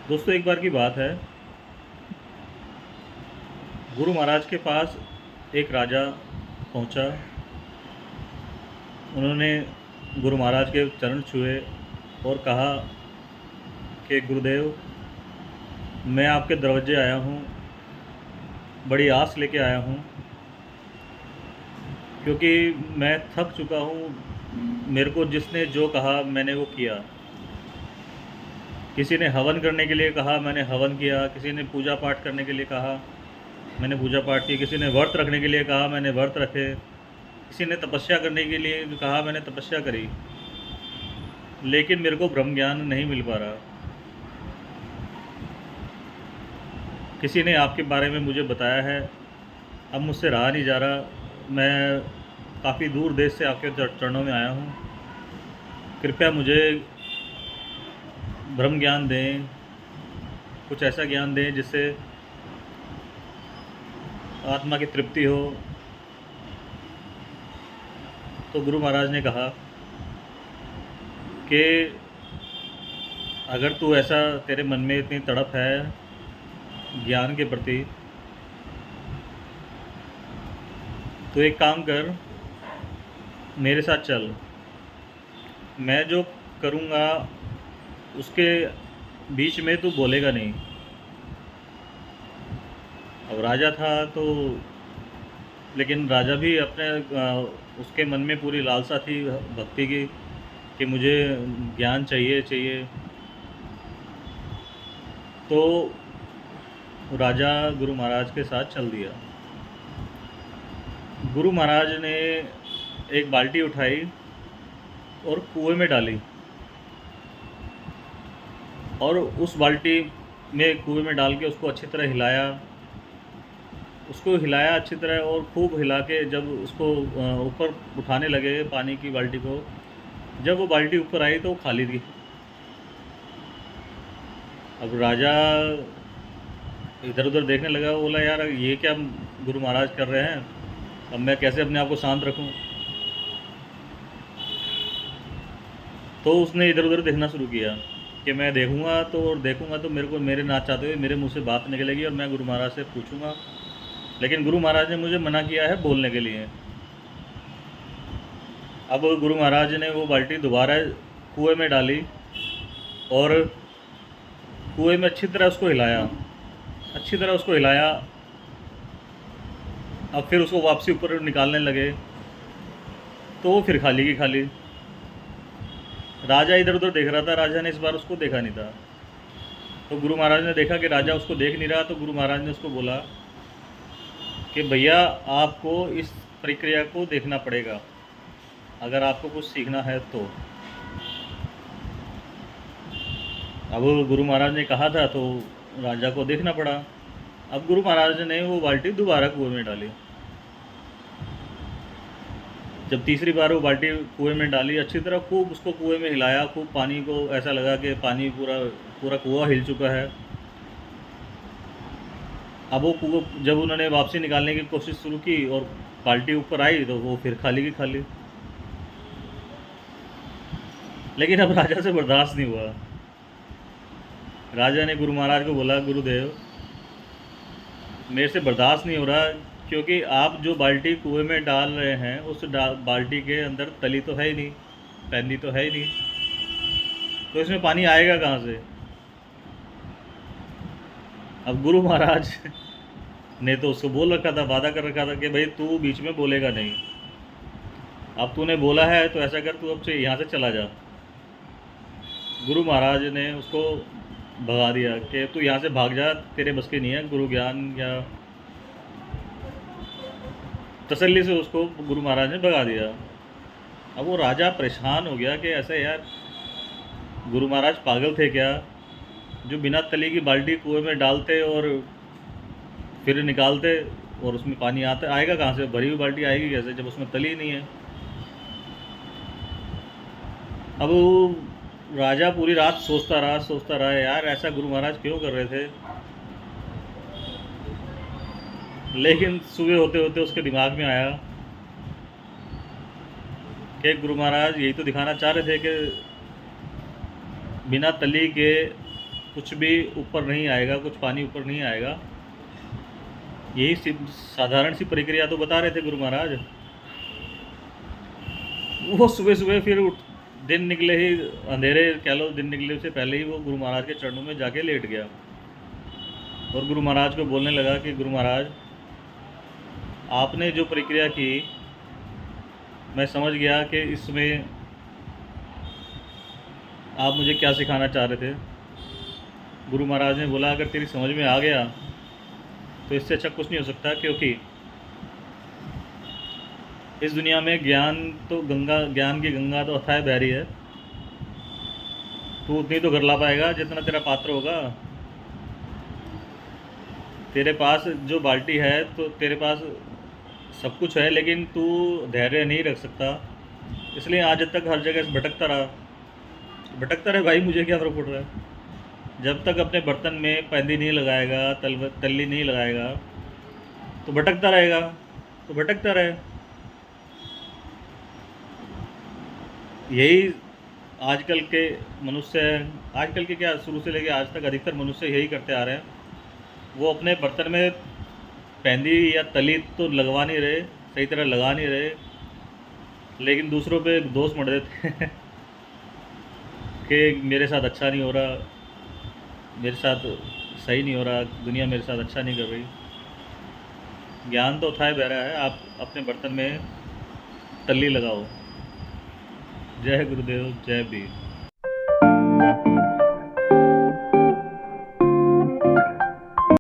दोस्तों, एक बार की बात है। गुरु महाराज के पास एक राजा पहुंचा। उन्होंने गुरु महाराज के चरण छुए और कहा कि गुरुदेव, मैं आपके दरवाजे आया हूँ, बड़ी आस लेके आया हूँ, क्योंकि मैं थक चुका हूँ। मेरे को जिसने जो कहा मैंने वो किया। किसी ने हवन करने के लिए कहा, मैंने हवन किया। किसी ने पूजा पाठ करने के लिए कहा, मैंने पूजा पाठ की। किसी ने व्रत रखने के लिए कहा, मैंने व्रत रखे। किसी ने तपस्या करने के लिए कहा, मैंने तपस्या करी। लेकिन मेरे को ब्रह्म ज्ञान नहीं मिल पा रहा। किसी ने आपके बारे में मुझे बताया है, अब मुझसे रहा नहीं जा रहा। मैं काफ़ी दूर देश से आपके चरणों में आया हूँ। कृपया मुझे ब्रह्म ज्ञान दें, कुछ ऐसा ज्ञान दें जिससे आत्मा की तृप्ति हो। तो गुरु महाराज ने कहा कि अगर तू ऐसा, तेरे मन में इतनी तड़प है ज्ञान के प्रति, तो एक काम कर, मेरे साथ चल। मैं जो करूँगा उसके बीच में तू बोलेगा नहीं। अब राजा था तो, लेकिन राजा भी अपने उसके मन में पूरी लालसा थी भक्ति की कि मुझे ज्ञान चाहिए चाहिए। तो राजा गुरु महाराज के साथ चल दिया। गुरु महाराज ने एक बाल्टी उठाई और कुएं में डाली, और उस बाल्टी में कुएं में डाल के उसको अच्छी तरह हिलाया। उसको हिलाया अच्छी तरह और खूब हिला के जब उसको ऊपर उठाने लगे पानी की बाल्टी को, जब वो बाल्टी ऊपर आई तो वो खाली थी। अब राजा इधर उधर देखने लगा, बोला यार ये क्या गुरु महाराज कर रहे हैं, अब मैं कैसे अपने आप को शांत रखूं। तो उसने इधर उधर देखना शुरू किया कि मैं देखूंगा तो मेरे को, मेरे ना चाहते हुए मेरे मुंह से बात निकलेगी और मैं गुरु महाराज से पूछूंगा। लेकिन गुरु महाराज ने मुझे मना किया है बोलने के लिए। अब गुरु महाराज ने वो बाल्टी दोबारा कुएं में डाली और कुएं में अच्छी तरह उसको हिलाया, अच्छी तरह उसको हिलाया। अब फिर उसको वापसी ऊपर निकालने लगे तो वो फिर खाली की खाली। राजा इधर उधर देख रहा था, राजा ने इस बार उसको देखा नहीं था। तो गुरु महाराज ने देखा कि राजा उसको देख नहीं रहा, तो गुरु महाराज ने उसको बोला कि भैया, आपको इस प्रक्रिया को देखना पड़ेगा अगर आपको कुछ सीखना है तो। अब गुरु महाराज ने कहा था तो राजा को देखना पड़ा। अब गुरु महाराज ने वो बाल्टी दोबारा कुएं में डाली। जब तीसरी बार वो बाल्टी कुएं में डाली, अच्छी तरह खूब उसको कुएं में हिलाया, खूब पानी को, ऐसा लगा कि पानी पूरा पूरा कुआं हिल चुका है। अब वो कुआं जब उन्होंने वापसी निकालने की कोशिश शुरू की और बाल्टी ऊपर आई तो वो फिर खाली की खाली। लेकिन अब राजा से बर्दाश्त नहीं हुआ। राजा ने गुरु महाराज को बोला, गुरुदेव, मेरे से बर्दाश्त नहीं हो रहा, क्योंकि आप जो बाल्टी कुएं में डाल रहे हैं उस बाल्टी के अंदर तली तो है ही नहीं, पैंदी तो है ही नहीं, तो इसमें पानी आएगा कहाँ से। अब गुरु महाराज ने तो उसको बोल रखा था, वादा कर रखा था कि भाई तू बीच में बोलेगा नहीं। अब तूने बोला है तो ऐसा कर, तू अब से यहाँ से चला जा। गुरु महाराज ने उसको भगा दिया कि तू यहाँ से भाग जा, तेरे बस की नहीं है। गुरु ज्ञान या तसल्ली से उसको गुरु महाराज ने भगा दिया। अब वो राजा परेशान हो गया कि ऐसा यार, गुरु महाराज पागल थे क्या, जो बिना तली की बाल्टी कुएं में डालते और फिर निकालते और उसमें पानी आएगा कहाँ से, भरी हुई बाल्टी आएगी कैसे जब उसमें तली नहीं है। अब वो राजा पूरी रात सोचता रहा यार ऐसा गुरु महाराज क्यों कर रहे थे। लेकिन सुबह होते होते उसके दिमाग में आया कि गुरु महाराज यही तो दिखाना चाह रहे थे कि बिना तली के कुछ भी ऊपर नहीं आएगा, कुछ पानी ऊपर नहीं आएगा। यही साधारण सी प्रक्रिया तो बता रहे थे गुरु महाराज। वो सुबह सुबह फिर उठ, दिन निकले ही, अंधेरे कह लो, दिन निकले से पहले ही वो गुरु महाराज के चरणों में जाके लेट गया और गुरु महाराज को बोलने लगा कि गुरु महाराज, आपने जो प्रक्रिया की, मैं समझ गया कि इसमें आप मुझे क्या सिखाना चाह रहे थे। गुरु महाराज ने बोला, अगर तेरी समझ में आ गया तो इससे अच्छा कुछ नहीं हो सकता, क्योंकि इस दुनिया में ज्ञान की गंगा तो अथाह बह रही है। तू उतनी तो कर ला पाएगा जितना तेरा पात्र होगा। तेरे पास जो बाल्टी है, तो तेरे पास सब कुछ है, लेकिन तू धैर्य नहीं रख सकता, इसलिए आज तक हर जगह से भटकता रहे भाई, मुझे क्या फ़र्क पड़ रहा है। जब तक अपने बर्तन में पैंदी नहीं लगाएगा, तल्ली नहीं लगाएगा, तो भटकता रहेगा, तो भटकता रहे। यही आजकल के मनुष्य हैं। आजकल के क्या, शुरू से लेकर आज तक अधिकतर मनुष्य यही करते आ रहे हैं। वो अपने बर्तन में पैंदी या तली तो लगवा नहीं रहे, सही तरह लगा नहीं रहे, लेकिन दूसरों पे दोष मढ़ देते हैं कि मेरे साथ अच्छा नहीं हो रहा, मेरे साथ सही नहीं हो रहा, दुनिया मेरे साथ अच्छा नहीं कर रही। ज्ञान तो उठाए बह रहा है, आप अपने बर्तन में तल्ली लगाओ। जय गुरुदेव, जय भीम।